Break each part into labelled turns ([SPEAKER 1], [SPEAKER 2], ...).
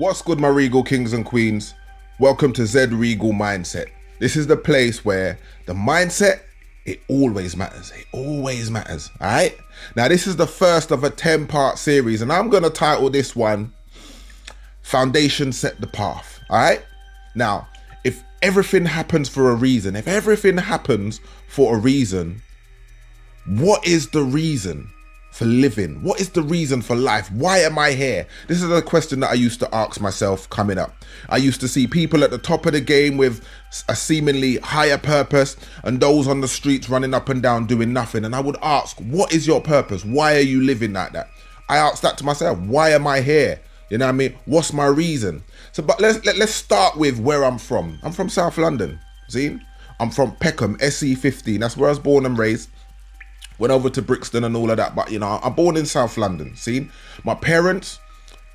[SPEAKER 1] What's good, my Regal Kings and Queens? Welcome to Zed Regal Mindset. This is the place where the mindset, it always matters. It always matters, all right? Now, this is the first of a 10-part series, and I'm going to title this one, Foundation Set the Path, all right? Now, if everything happens for a reason, what is the reason for living? What is the reason for life? Why am I here? This is a question that I used to ask myself coming up. I used to see people at the top of the game with a seemingly higher purpose and those on the streets running up and down doing nothing. And I would ask, what is your purpose? Why are you living like that? I asked that to myself. Why am I here? You know what I mean? What's my reason? So, but let's start with where I'm from. I'm from South London. See? I'm from Peckham, SE15. That's where I was born and raised. Went over to Brixton and all of that, but you know, I'm born in South London. See, my parents,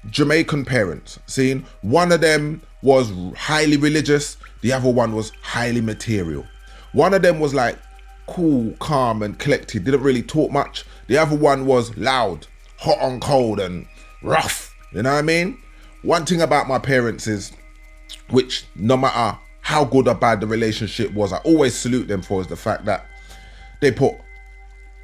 [SPEAKER 1] Jamaican parents. See, one of them was highly religious, the other one was highly material. One of them was like cool, calm, and collected, didn't really talk much. The other one was loud, hot and cold, and rough. You know what I mean? One thing about my parents is, which no matter how good or bad the relationship was, I always salute them for, is the fact that they put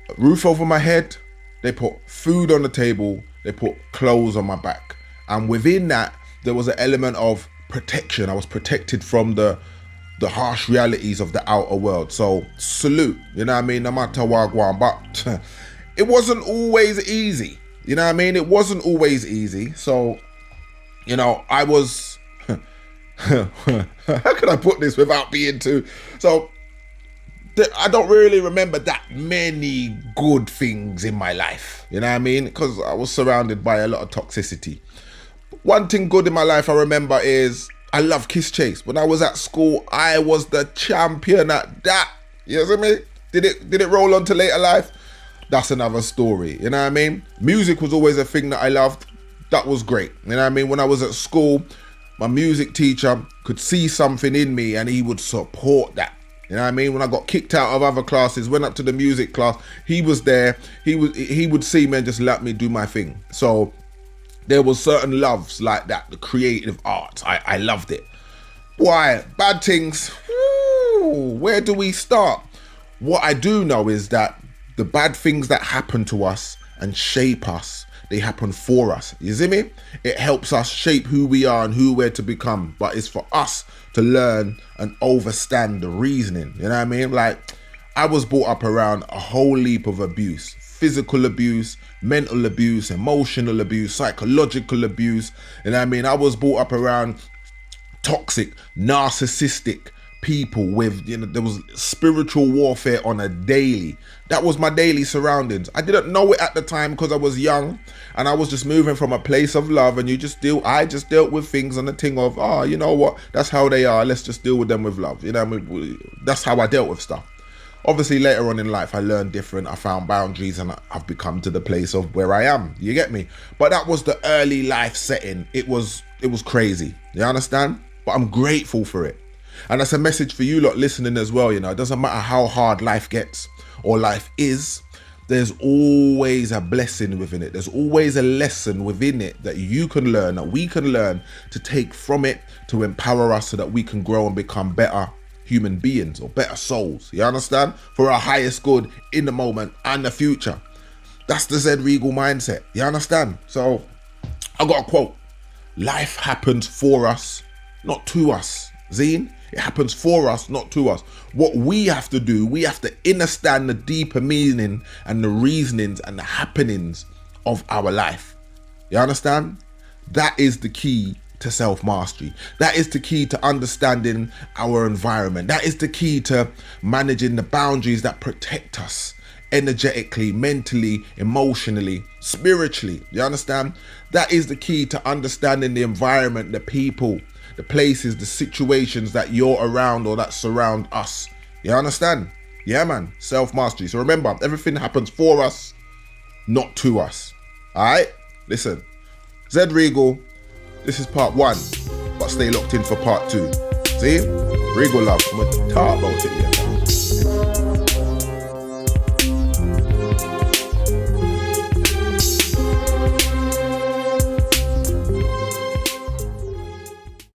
[SPEAKER 1] a roof over my head, they put food on the table, they put clothes on my back. And within that, there was an element of protection. I was protected from the harsh realities of the outer world. So salute, you know what I mean? No matter what, but it wasn't always easy. You know what I mean? It wasn't always easy. So, you know, I was, how can I put this without being too, so I don't really remember that many good things in my life, you know what I mean? Because I was surrounded by a lot of toxicity. One thing good in my life I remember is I love Kiss Chase. When I was at school, I was the champion at that. You know what I mean? Did it roll on to later life? That's another story, you know what I mean? Music was always a thing that I loved. That was great, you know what I mean? When I was at school, my music teacher could see something in me and he would support that. You know what I mean? When I got kicked out of other classes, went up to the music class, he was there. He would see me and just let me do my thing. So there was certain loves like that, the creative arts. I loved it. Why? Bad things. Where do we start? What I do know is that the bad things that happen to us and shape us, they happen for us. You see me? It helps us shape who we are and who we're to become. But it's for us to learn and understand the reasoning. You know what I mean? Like, I was brought up around a whole heap of abuse. Physical abuse, mental abuse, emotional abuse, psychological abuse. You know what I mean? I was brought up around toxic, narcissistic people with, you know, there was spiritual warfare on a daily. That was my daily surroundings. I didn't know it at the time because I was young and I was just moving from a place of love, and I just dealt with things on the thing of, oh, you know what, that's how they are, let's just deal with them with love. You know what I mean? That's how I dealt with stuff. Obviously later on in life I learned different, I found boundaries, and I've become to the place of where I am. You get me? But that was the early life setting. It was crazy. You understand? But I'm grateful for it. And that's a message for you lot listening as well. You know, it doesn't matter how hard life gets or life is, there's always a blessing within it. There's always a lesson within it that you can learn, that we can learn to take from it to empower us so that we can grow and become better human beings or better souls. You understand? For our highest good in the moment and the future. That's the Zed Regal mindset. You understand? So I got a quote. Life happens for us, not to us. Zine? It happens for us, not to us. What we have to do, we have to understand the deeper meaning and the reasonings and the happenings of our life. You understand? That is the key to self-mastery. That is the key to understanding our environment. That is the key to managing the boundaries that protect us energetically, mentally, emotionally, spiritually. You understand? That is the key to understanding the environment, the people, the places, the situations that you're around or that surround us. You understand? Yeah, man. Self-mastery. So remember, everything happens for us, not to us. All right? Listen. Zed Regal, this is part 1, but stay locked in for part 2. See? Regal love. I'm going to talk about it, yeah.